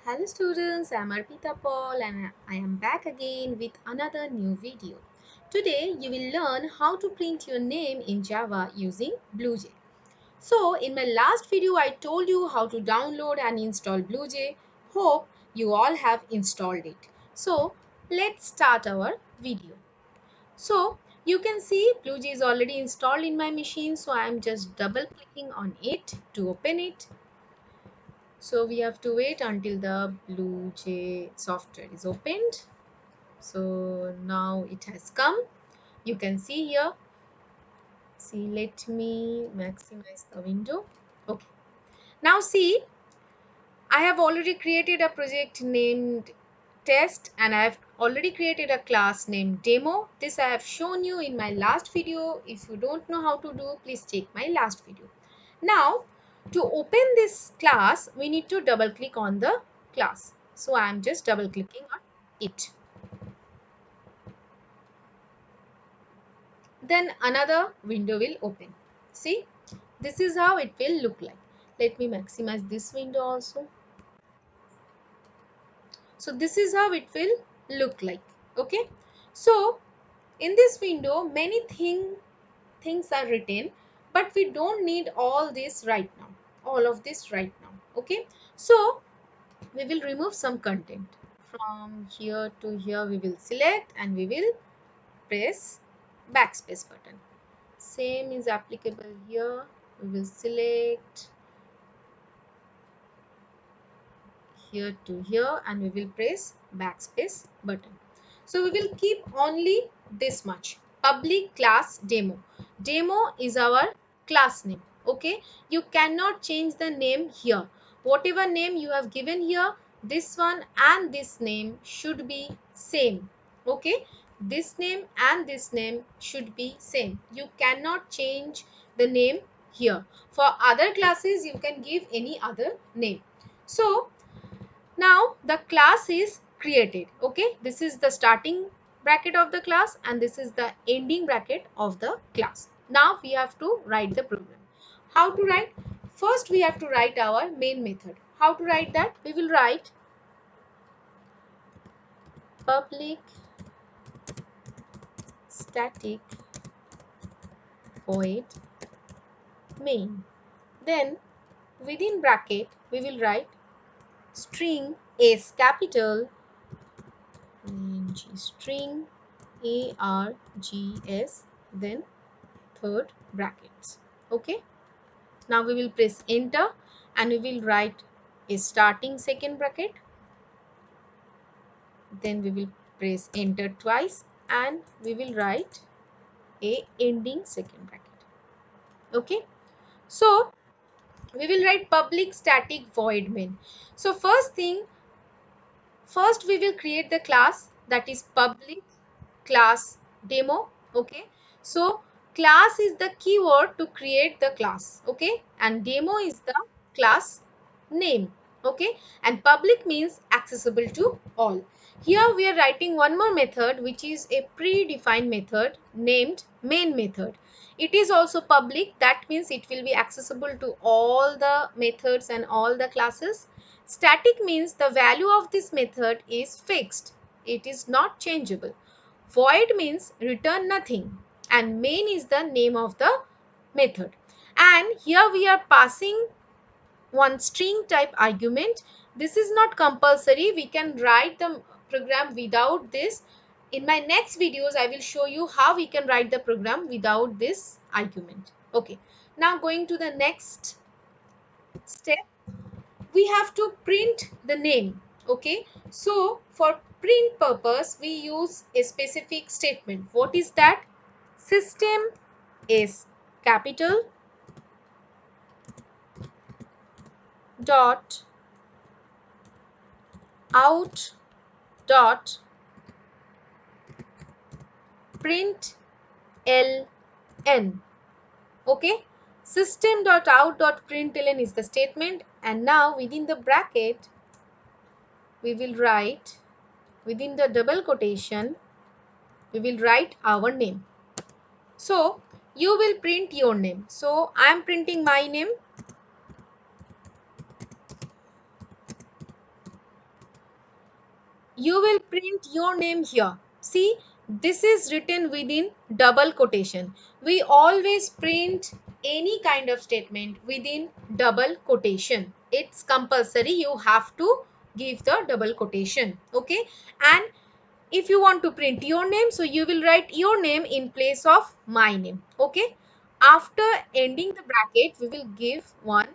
Hello students, I am Arpita Paul and I am back again with another new video. Today you will learn how to print your name in Java using BlueJ. So in my last video I told you how to download and install BlueJ. Hope you all have installed it. So let's start our video. So you can see BlueJ is already installed in my machine, so I am just double clicking on it to open it. So we have to wait until the BlueJ software is opened. So now it has come. You can see here. See, let me maximize the window. Okay. Now see, I have already created a project named test and I have already created a class named demo. This I have shown you in my last video. If you don't know how to do, please check my last video. Now to open this class, we need to double click on the class. So I am just double clicking on it. Then another window will open. See, this is how it will look like. Let me maximize this window also. So this is how it will look like. Okay. So in this window, many things are written, but we don't need all this right now. All of this right now. Okay. So we will remove some content. From here to here, we will select and we will press backspace button. Same is applicable here. We will select here to here and we will press backspace button. So we will keep only this much. Public class demo. Demo is our class name. Okay. You cannot change the name here. Whatever name you have given here, this one and this name should be same. Okay. This name and this name should be same. You cannot change the name here. For other classes, you can give any other name. So now the class is created. Okay, this is the starting bracket of the class and this is the ending bracket of the class. Now we have to write the program. How to write? First we have to write our main method. How to write that? We will write public static void main. Then within bracket we will write string s capital string args, then third brackets. Okay, now we will press enter and we will write a starting second bracket, then we will press enter twice and we will write a ending second bracket. Okay, so we will write public static void main. So first we will create the class, that is public class demo. Okay, so class is the keyword to create the class. Okay, and demo is the class name. Okay, and public means accessible to all. Here we are writing one more method, which is a predefined method named main method. It is also public, that means it will be accessible to all the methods and all the classes. Static means the value of this method is fixed, it is not changeable. Void means return nothing and main is the name of the method. And here we are passing one string type argument. This is not compulsory, we can write the program without this. In my next videos I will show you how we can write the program without this argument. Okay, now going to the next step, we have to print the name. Okay, so for print purpose we use a specific statement. What is that? System is capital dot out dot print ln. Okay, system dot out dot println is the statement, and now within the bracket we will write, within the double quotation we will write our name. So you will print your name. So I am printing my name. you will print your name here. See, this is written within double quotation. We always print any kind of statement within double quotation. It's compulsory, you have to give the double quotation. Okay, and if you want to print your name, so you will write your name in place of my name. Okay, after ending the bracket we will give one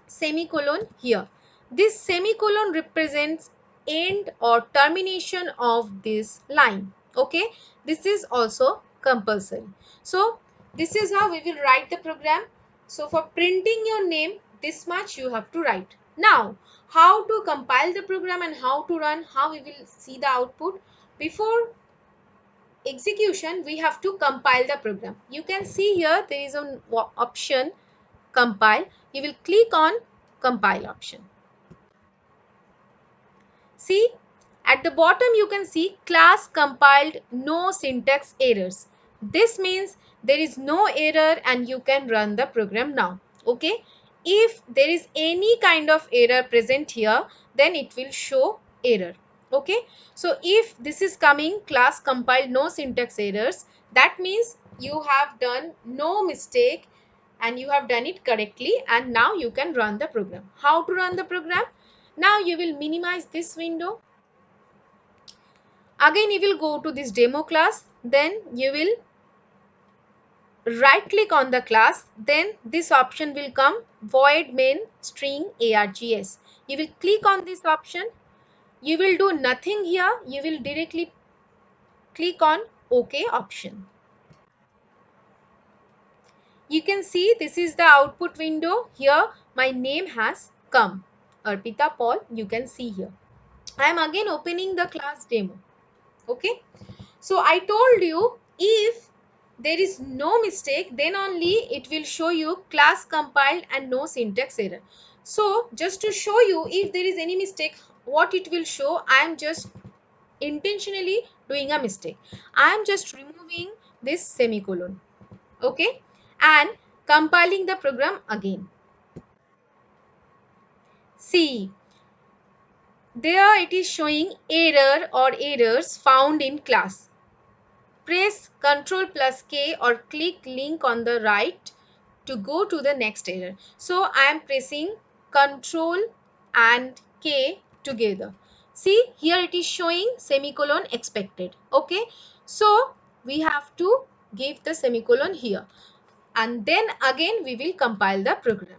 semicolon here. This semicolon represents end or termination of this line. Okay, this is also compulsory. So this is how we will write the program. So for printing your name, this much you have to write. Now how to compile the program and how to run, how we will see the output. Before execution, we have to compile the program. You can see here there is an option compile. You will click on compile option. See, at the bottom you can see class compiled, no syntax errors. This means there is no error and you can run the program now. Okay, if there is any kind of error present here, then it will show error. Okay, so if this is coming class compiled, no syntax errors, that means you have done no mistake and you have done it correctly, and now you can run the program. How to run the program? Now you will minimize this window. Again you will go to this demo class, then you will right click on the class, then this option will come void main string args. You will click on this option. You will do nothing here, you will directly click on OK option. You can see this is the output window. Here my name has come, Arpita Paul. You can see here. I am again opening the class demo. Okay, so I told you if there is no mistake, then only it will show you class compiled and no syntax error. So just to show you if there is any mistake, what it will show, I am just intentionally doing a mistake. I am just removing this semicolon. Okay, and compiling the program again. See, there it is showing error or errors found in class. Press Ctrl plus K or click link on the right to go to the next error. So I am pressing Ctrl and K together. See, here it is showing semicolon expected. Okay, so we have to give the semicolon here, and then again we will compile the program.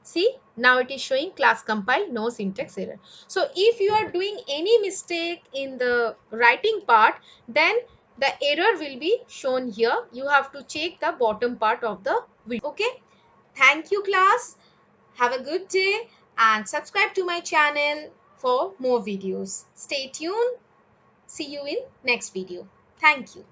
See, now it is showing class compiled, no syntax error. So if you are doing any mistake in the writing part, then the error will be shown here. You have to check the bottom part of the video. Okay, thank you class. Have a good day and subscribe to my channel for more videos. Stay tuned. See you in next video. Thank you.